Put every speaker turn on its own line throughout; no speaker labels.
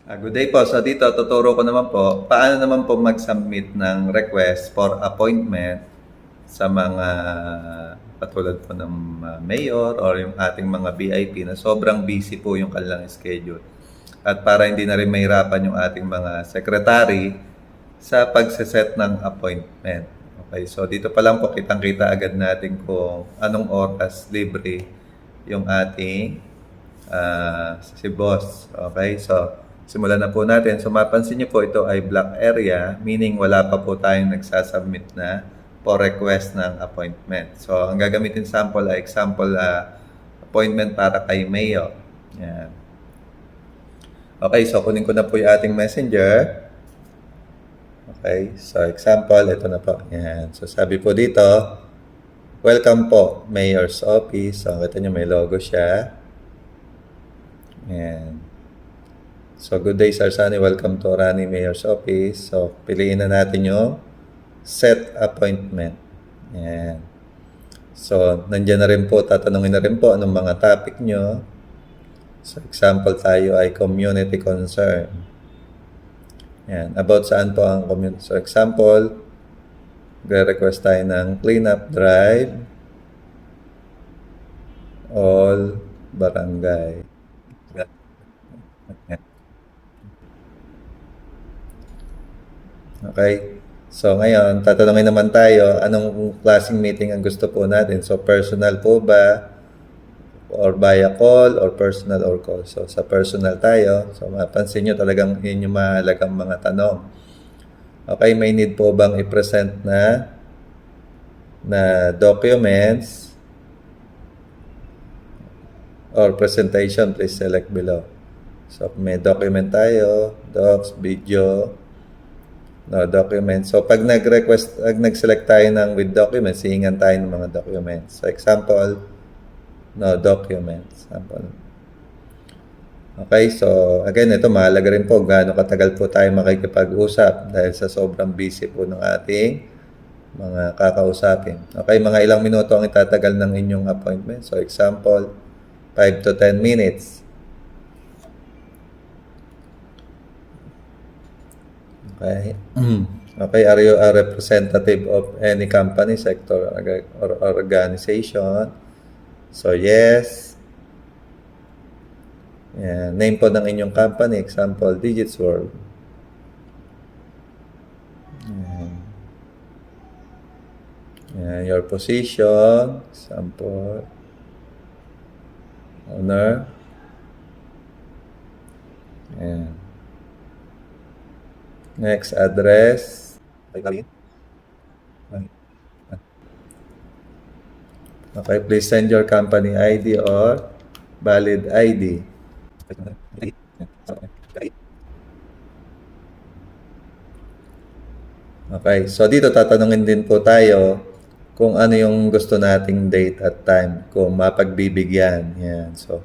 Good day po. So dito, tuturo ko naman po, paano naman po mag-submit ng request for appointment sa mga katulad po ng mayor or yung ating mga VIP na sobrang busy po yung kanilang schedule. At para hindi na rin mahirapan yung ating mga secretary sa pagsiset ng appointment. Okay, so dito pa lang po kitang-kita agad natin kung anong oras libre yung ating si boss. Okay, so simulan na po natin. So mapansin niyo po ito ay black area, meaning wala pa po tayong nagsasubmit na for request ng appointment. So ang gagamitin sample ay example appointment para kay Mayo. Yan. Okay, so kunin ko na po yung ating messenger. Okay, so example, ito na po. Yan. So sabi po dito, welcome po, Mayor's Office. So kita nyo may logo siya. Yan. So, good day, Sir Sunny. Welcome to Rani Mayor's Office. So, piliin na natin yung set appointment. Yan. So, nandiyan na rin po, tatanungin na rin po anong mga topic nyo. So, example tayo ay community concern. Yan. About saan po ang community. So, example, request tayo ng cleanup drive all barangay. Okay. So ngayon, tatanungin naman tayo, anong klaseng meeting ang gusto po natin? So personal po ba? Or via call? Or personal or call? So sa personal tayo. So mapansin nyo talagang yun yung mahalagang mga tanong. Okay, may need po bang i-present na documents or presentation? Please select below. So may document tayo, docs, video, no documents. So pag nag-select tayo ng with documents, hihingan tayo ng mga documents. So example, no documents. Sample. Okay, so again, ito mahalaga rin po gaano katagal po tayo makikipag-usap dahil sa sobrang busy po ng ating mga kakausapin. Okay, mga ilang minuto ang itatagal ng inyong appointment. So example, 5 to 10 minutes. Okay. Okay, are you a representative of any company, sector, or organization? So, yes. Yeah. Name po ng inyong company. Example, Digits World. Yeah. Your position. Example, owner. Yeah. Next, address. Okay, please send your company ID or valid ID. Okay, so dito tatanungin din po tayo kung ano yung gusto nating date at time, kung mapagbibigyan. Yan. So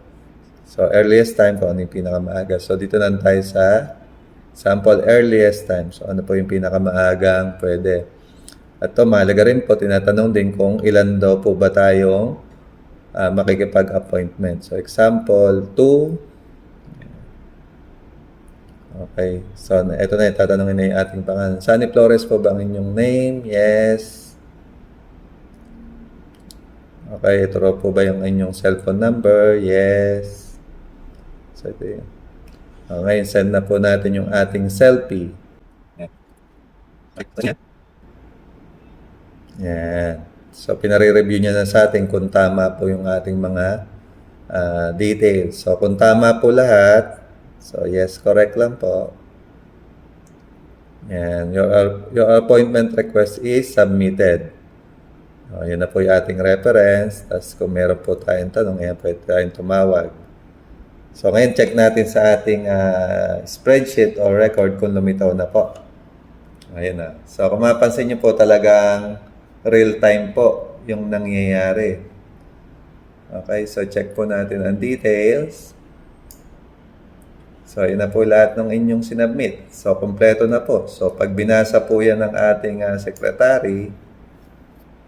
earliest time, kung ano yung pinakamaaga. So dito na tayo sa sample earliest time. So ano po yung pinakamaagang pwede. At ito, mahalaga rin po, tinatanong din kung ilan daw po ba tayong makikipag-appointment. So example 2. Okay. So ito na, tatanungin na yung ating pangalan. Sunny Flores po ba ang inyong name? Yes. Okay. Ito po ba yung inyong cellphone number? Yes. So ito yun. Ngayon, send na po natin yung ating selfie. Yan. So, pinare-review niya na sa atin kung tama po yung ating mga details. So, kung tama po lahat, so yes, correct lang po. Yan. Your appointment request is submitted. Yan na po yung ating reference. Tapos, kung meron po tayong tanong, yan pwede tayong tumawag. So, ngayon check natin sa ating spreadsheet or record kung lumitaw na po. Ayan na. So, kung mapansin nyo po talagang real time po yung nangyayari. Okay, so check po natin ang details. So, yun na po lahat ng inyong sinubmit. So, kompleto na po. So, pag binasa po yan ng ating secretary,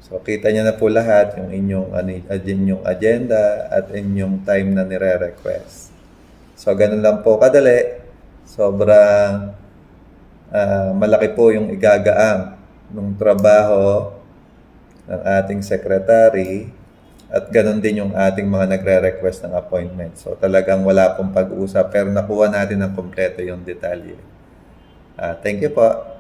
so, kita niya na po lahat yung inyong agenda at inyong time na nire-request. So, ganun lang po kadali. Sobrang malaki po yung igagaang ng trabaho ng ating secretary at ganun din yung ating mga nagre-request ng appointment. So talagang wala pong pag-uusap pero nakuha natin ng kompleto yung detalye. Thank you po.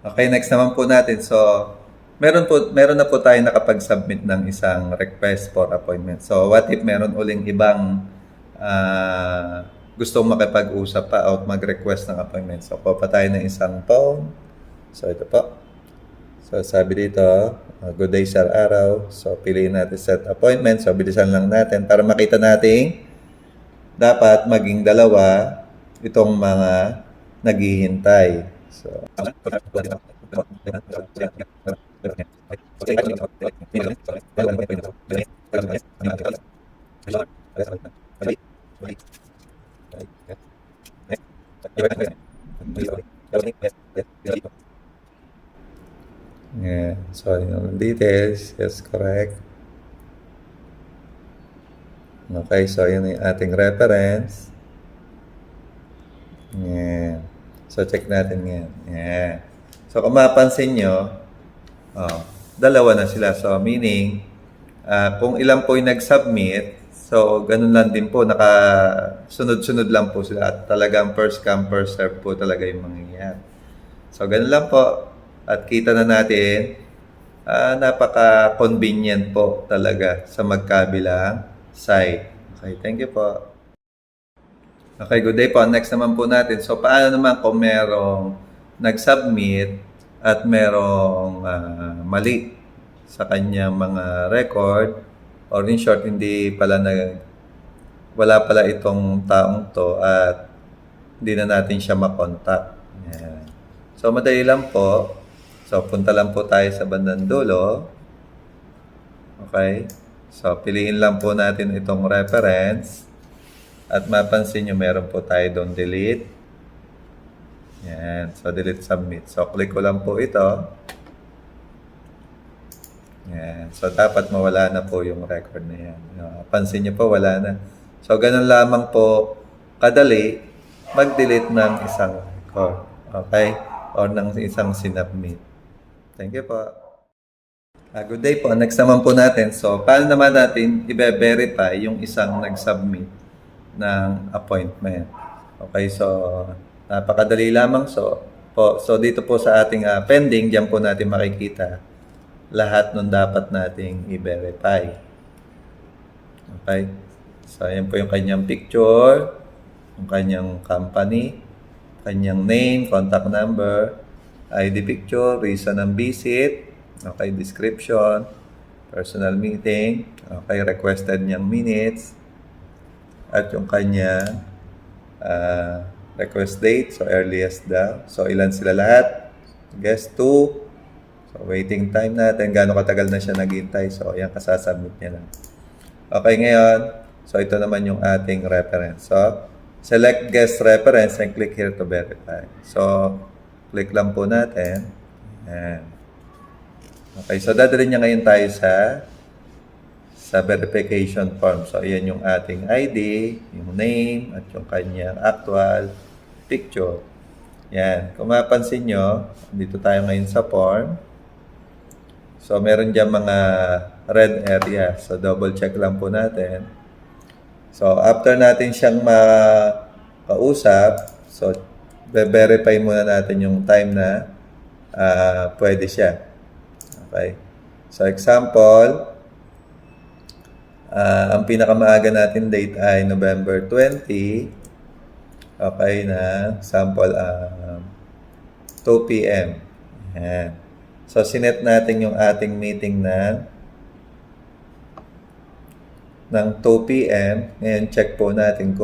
Okay, next naman po natin. So, meron na po tayo nakapag-submit ng isang request for appointment. So, what if meron uling ibang gustong makipag-usap pa o mag-request ng appointment. So, kuha pa tayo ng isang phone. So, ito po. So, sabi dito, good day sir, araw. So, piliin natin set appointment. So, bilisan lang natin para makita natin dapat maging dalawa itong mga naghihintay. So, yeah. So, yung details, yes, correct. Okay, so yun yung ating reference. Yeah. So, check natin yan. Yeah. So, kung mapansin nyo, dalawa na sila. So, meaning, kung ilan po yung nag-submit, so, ganun lang din po, sunod-sunod lang po sila. At talagang first come, first serve po talaga yung mangyayari. So, ganun lang po. At kita na natin, napaka-convenient po talaga sa magkabilang side. Okay, thank you po. Okay, good day po. Next naman po natin. So, paano naman kung merong nag-submit at merong mali sa kanyang mga record or in short, wala pala itong taong to at hindi na natin siya makontak. Ayan. So, madali lang po. So, punta lang po tayo sa bandang dulo. Okay. So, piliin lang po natin itong reference. At mapansin nyo, meron po tayo doon delete. Yan. So, delete submit. So, click ko lang po ito. Yan. So, dapat mawala na po yung record na yan. Pansin nyo po, wala na. So, ganun lamang po kadali mag-delete ng isang record. Okay? Or ng isang sinubmit. Thank you po. Good day po. Next naman po natin. So, paano naman natin i-verify yung isang nag-submit ng appointment? Okay, so napakadali lamang. So dito po sa ating pending, diyan po natin makikita lahat ng dapat nating i-verify. Okay? So, ayan po yung kanyang picture, yung kanyang company, kanyang name, contact number, ID picture, reason ng visit, okay, description, personal meeting, okay, requested niyang minutes, at yung kanya request date, so earliest daw. So, ilan sila lahat? Guess 2. So, waiting time natin, gaano katagal na siya naghintay. So, ayan, kasasubmit niya lang. Okay, ngayon, so ito naman yung ating reference. So, select guest reference and click here to verify. So, click lang po natin. Ayan. Okay, so dadalhin niya ngayon tayo sa verification form. So, ayan yung ating ID, yung name, at yung kanyang actual picture. Yan. Kung mapansin nyo, dito tayo ngayon sa form. So, meron dyan mga red area. So, double check lang po natin. So, after natin siyang makausap, so, verify muna natin yung time na pwede siya. Okay. So, example, ang pinakamaaga natin date ay November 20. Okay na. Sample 2 p.m. Ayan. So, sinet natin yung ating meeting ng 2 p.m. Ngayon, check po natin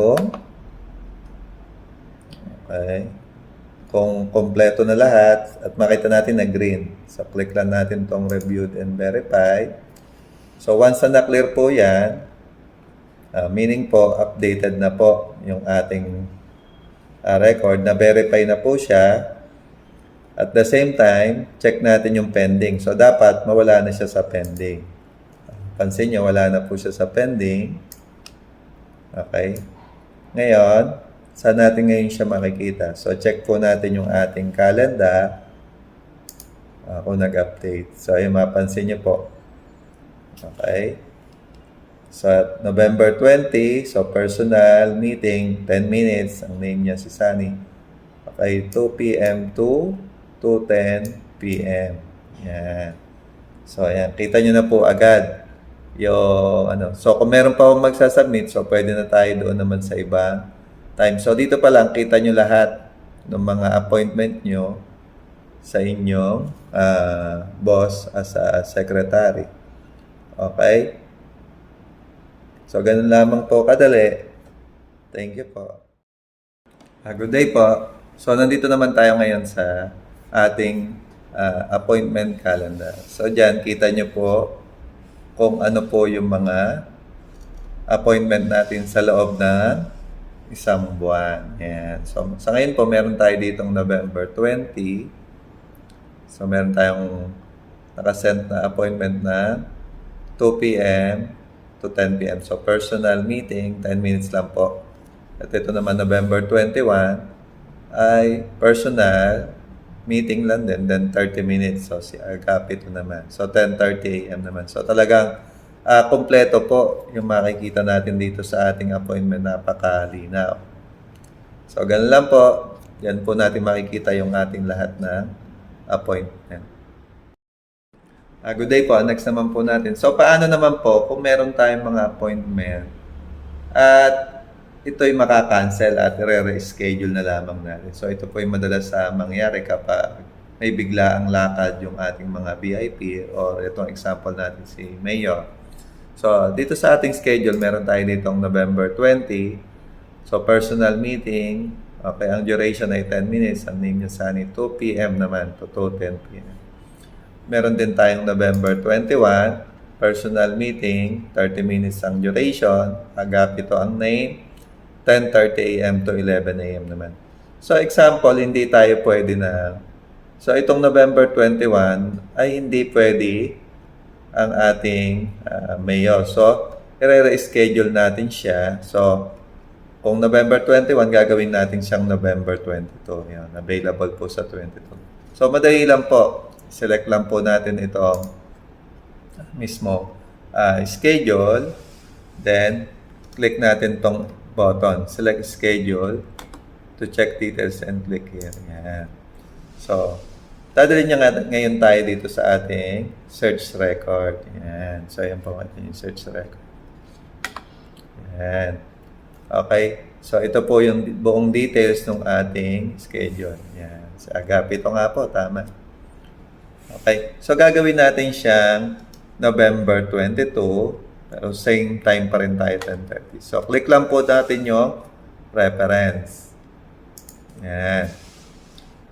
kung kompleto na lahat at makita natin na green. So, click lang natin tong reviewed and verified. So, once na na-clear po yan, meaning po, updated na po yung ating record, na-verify na po siya. At the same time, check natin yung pending. So, dapat mawala na siya sa pending. Pansin nyo, wala na po siya sa pending. Okay. Ngayon, saan natin ngayon siya makikita? So, check po natin yung ating calendar kung nag-update. So, ayun, mapansin nyo po. Okay. So, November 20, so personal meeting, 10 minutes. Ang name niya si Sunny. Okay, 2 p.m. to 2:10 p.m. Yan. So, ayan. Kita nyo na po agad yung ano. So, kung meron pa akong magsasubmit, so pwede na tayo doon naman sa ibang time. So, dito pa lang, kita nyo lahat ng mga appointment nyo sa inyong boss as a secretary. Okay? So, ganun lamang po kadali. Thank you po. Good day po. So, nandito naman tayo ngayon sa ating appointment calendar. So, dyan, kita nyo po kung ano po yung mga appointment natin sa loob ng isang buwan. Yan. So, sa ngayon po, meron tayo ditong November 20. So, meron tayong nakasend na appointment na 2 p.m. to 10 p.m. So, personal meeting, 10 minutes lang po. At ito naman, November 21, ay personal meeting lang din, then 30 minutes. So, si Agape ito naman. So, 10:30 a.m. naman. So, talagang kompleto po yung makikita natin dito sa ating appointment. Napakalinaw. So, ganun lang po. Yan po natin makikita yung ating lahat ng appointment. Good day po. Next naman po natin. So, paano naman po kung meron tayong mga appointment at ito'y makakancel at re-reschedule na lamang natin. So, ito po yung madalas mangyari kapag may bigla ang lakad yung ating mga VIP or itong example natin si Mayor. So, dito sa ating schedule, meron tayo ditong November 20. So, personal meeting. Okay, ang duration ay 10 minutes. Ang name niya 2 p.m. naman to 10 p.m. Meron din tayong November 21. Personal meeting. 30 minutes ang duration. Agape ito ang name. 10:30 a.m. to 11 a.m. naman. So, example, hindi tayo pwede na. So, itong November 21 ay hindi pwede ang ating mayor. So, i-reschedule natin siya. So, kung November 21, gagawin natin siyang November 22. Yan, available po sa 22. So, madali lang po. Select lang po natin itong mismo schedule. Then, click natin itong button. Select schedule to check details and click here. Yan. So, dadalhin niya ngayon tayo dito sa ating search record. Yan. So, ayan po natin yung search record. Yan. Okay. So, ito po yung buong details ng ating schedule. Yan. Sa Agape. Ito nga po. Tama. Okay. So, gagawin natin siyang November 22. Pero same time pa rin tayo, 10:30. So, click lang po natin yung preference. Yan.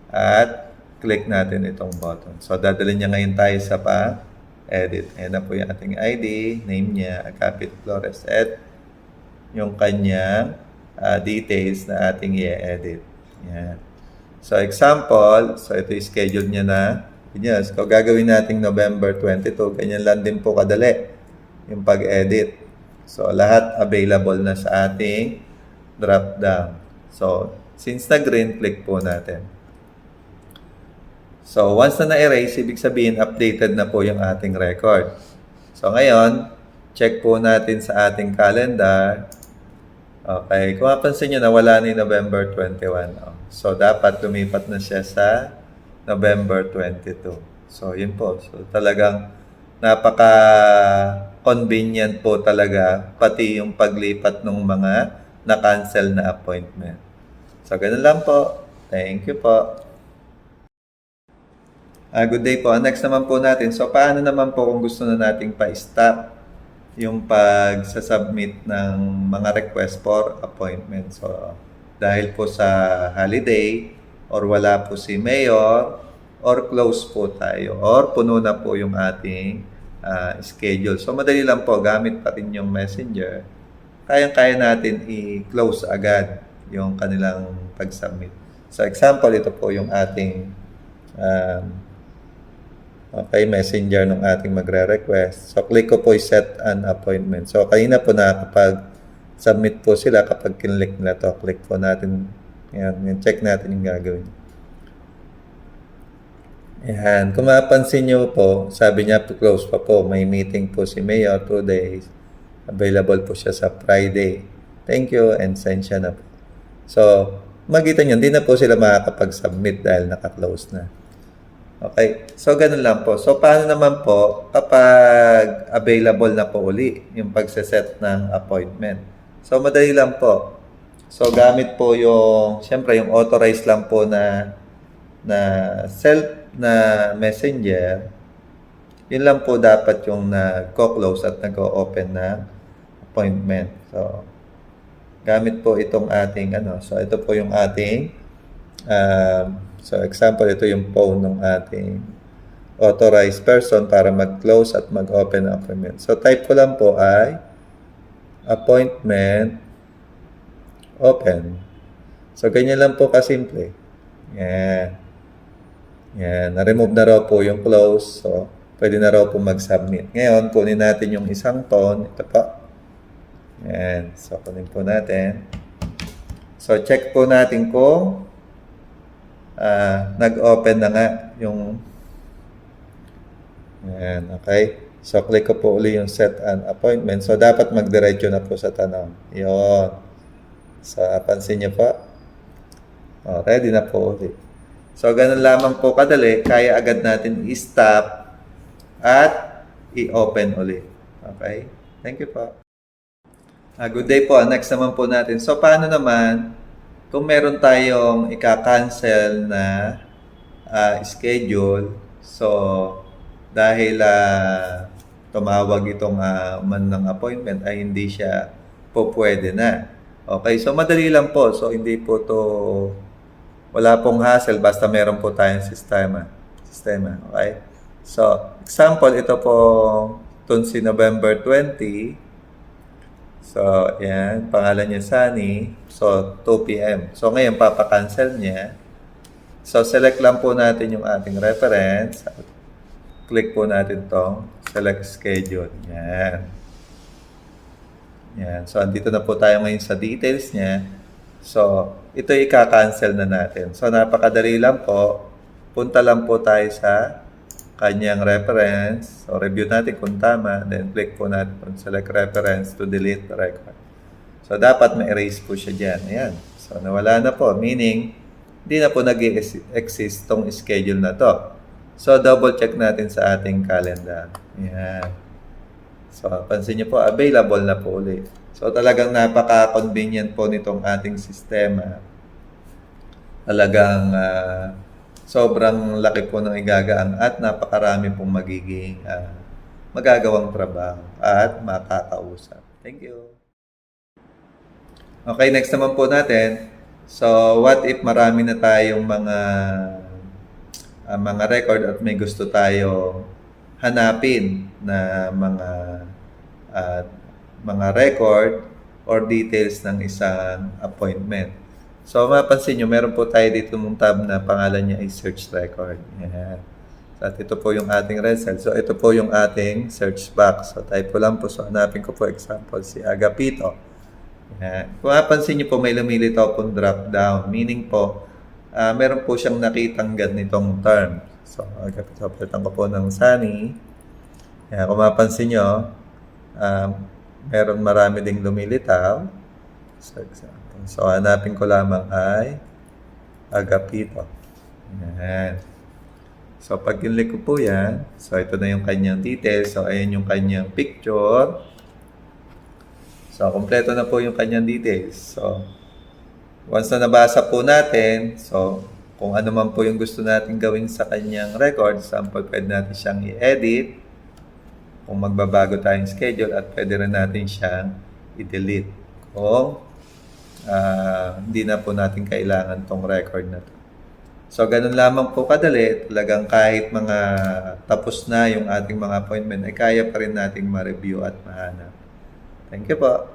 At click natin itong button. So, dadalhin niya ngayon tayo sa pa-edit. Ayan na po yung ating ID, name niya, Agape Flores, at yung kanyang details na ating i-edit. Yan. So, example, so ito yung schedule niya na. So, gagawin natin November 22. Ganyan lang din po kadali yung pag-edit. So, lahat available na sa ating drop down. So, since na-green, click po natin. So, once na na-erase, ibig sabihin, updated na po yung ating record. So, ngayon, check po natin sa ating calendar. Okay, kung mapansin nyo, nawala na yung November 21. So, dapat lumipat na siya sa November 22. So, yun po. So, talagang napaka-convenient po talaga, pati yung paglipat ng mga na-cancel na appointment. So, ganun lang po. Thank you po. Good day po. Next naman po natin. So, paano naman po kung gusto na nating pa-stop yung pag-submit ng mga request for appointment. So, dahil po sa holiday, or wala po si Mayor, or close po tayo, or puno na po yung ating schedule. So, madali lang po. Gamit pa rin yung messenger. Kayang-kaya natin i-close agad yung kanilang pag-submit. So, example, ito po yung ating messenger ng ating magre-request. So, click ko po i-set an appointment. So, kanina po nakapag-submit po sila kapag kinlik nila to. Click po natin. Yan, check natin yung gagawin. Yan. Kung mapansin nyo po, sabi niya close pa po. May meeting po si Mayor 2 days. Available po siya sa Friday. Thank you and send siya na po. So, makita nyo, hindi na po sila makakapag-submit dahil naka-close na. Okay, so ganun lang po. So paano naman po kapag available na po uli yung pagse-set ng appointment? So madali lang po. So gamit po yung, siyempre yung authorized lang po na self na messenger, yun lang po dapat yung nagko-close at nag-o-open na appointment. So gamit po itong ating so ito po yung ating so example, ito yung phone ng ating authorized person para mag-close at mag-open ng appointment. So type ko lang po ay appointment open. So ganyan lang po kasimple. Yan. Yan. Na-remove na raw po yung close. So pwede na raw po mag-submit. Ngayon, kunin natin yung isang phone. Ito po. Yan. So kunin po natin. So check po natin kung nag-open na nga yung yan, okay. So click ko po uli yung set an appointment. So dapat magdiretso na po sa tanong. Yun. So pansin niyo po. Ready na po ulit. So ganun lamang po kadali. Kaya agad natin i-stop at i-open ulit. Okay. Thank you po. Good day po. Next naman po natin. So paano naman kung meron tayong ika-cancel na schedule, so dahil tumawag itong man ng appointment ay hindi siya po pwede na. Okay, so madali lang po. So hindi po to, wala pong hassle basta meron po tayong sistema. Okay? So, example, ito po si November 20. So, yan. Pangalan niya Sunny. So, 2 p.m. So, ngayon, papakancel niya. So, select lang po natin yung ating reference. Click po natin tong select schedule. Yan. Yan. So, andito na po tayo ngayon sa details niya. So, ito i-cancel na natin. So, napakadali lang po. Punta lang po tayo sa kanyang reference. So, review natin kung tama. Then, click po natin on select reference to delete the record. So, dapat ma-erase po siya dyan. Ayan. So, nawala na po. Meaning, hindi na po nag-exist tong schedule na to. So, double check natin sa ating calendar. Ayan. So, pansin niyo po, available na po ulit. So, talagang napaka-convenient po nitong ating sistema. Talagang sobrang laki po ng igagaan at napakarami pong magiging magagawang trabaho at makakausap. Thank you. Okay, next naman po natin. So, what if marami na tayong mga record at may gusto tayo hanapin na mga record or details ng isang appointment. So, mapansin nyo, meron po tayo dito ng tab na pangalan niya ay search record. Yan. At ito po yung ating result. So, ito po yung ating search box. So, type ko lang po. So, hanapin ko po example si Agapito. Yan. Kung mapansin nyo po, may lumilitaw pong drop down. Meaning po, meron po siyang nakitang ganitong term. So, Agapito, palitan ko po ng Sunny. Yan. Kung mapansin nyo, meron marami ding lumilitaw. So, example. So, hanapin ko lamang ay Agapito. Yan. So, pag kinlik ko po yan, so ito na yung kanyang details. So, ayan yung kanyang picture. So, kompleto na po yung kanyang details. So, once na nabasa po natin, so, kung ano man po yung gusto natin gawin sa kanyang record, sample, pwede natin siyang i-edit. Kung magbabago tayong schedule at pwede rin natin siyang i-delete. Kung hindi na po natin kailangan tong record na to. So, ganun lamang po kadali. Talagang kahit mga tapos na yung ating mga appointment, ay kaya pa rin nating ma-review at mahanap. Thank you po.